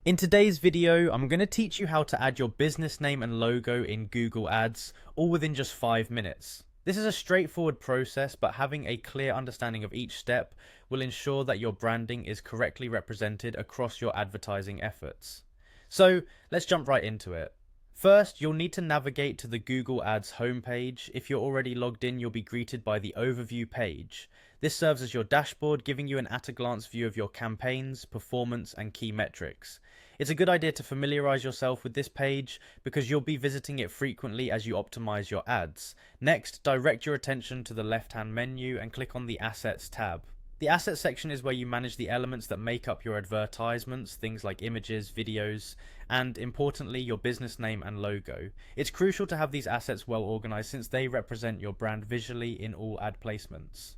In today's video, I'm going to teach you how to add your business name and logo in Google Ads, all within just 5 minutes. This is a straightforward process, but having a clear understanding of each step will ensure that your branding is correctly represented across your advertising efforts. So let's jump right into it. First, you'll need to navigate to the Google Ads homepage. If you're already logged in, you'll be greeted by the overview page. This serves as your dashboard, giving you an at-a-glance view of your campaigns, performance, and key metrics. It's a good idea to familiarize yourself with this page because you'll be visiting it frequently as you optimize your ads. Next, direct your attention to the left-hand menu and click on the Assets tab. The Assets section is where you manage the elements that make up your advertisements, things like images, videos, and importantly, your business name and logo. It's crucial to have these assets well organized since they represent your brand visually in all ad placements.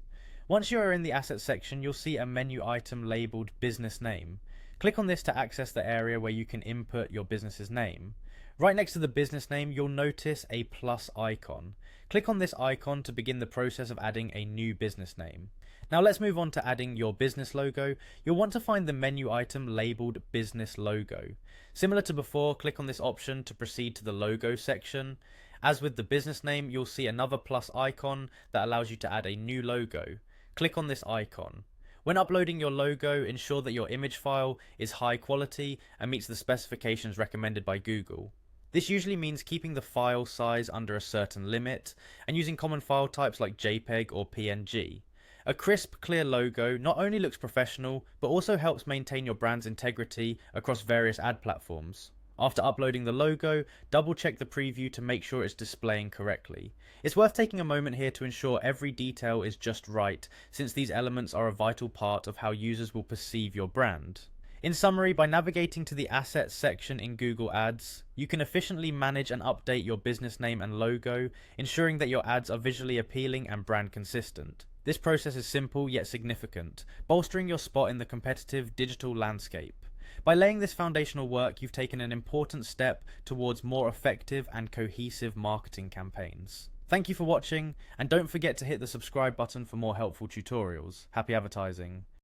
Once you are in the Assets section, you'll see a menu item labeled Business Name. Click on this to access the area where you can input your business's name. Right next to the business name, you'll notice a plus icon. Click on this icon to begin the process of adding a new business name. Now let's move on to adding your business logo. You'll want to find the menu item labeled Business Logo. Similar to before, click on this option to proceed to the logo section. As with the business name, you'll see another plus icon that allows you to add a new logo. Click on this icon. When uploading your logo, ensure that your image file is high quality and meets the specifications recommended by Google. This usually means keeping the file size under a certain limit and using common file types like JPEG or PNG. A crisp, clear logo not only looks professional, but also helps maintain your brand's integrity across various ad platforms. After uploading the logo, double check the preview to make sure it's displaying correctly. It's worth taking a moment here to ensure every detail is just right, since these elements are a vital part of how users will perceive your brand. In summary, by navigating to the Assets section in Google Ads, you can efficiently manage and update your business name and logo, ensuring that your ads are visually appealing and brand consistent. This process is simple yet significant, bolstering your spot in the competitive digital landscape. By laying this foundational work, you've taken an important step towards more effective and cohesive marketing campaigns. Thank you for watching, and don't forget to hit the subscribe button for more helpful tutorials. Happy advertising!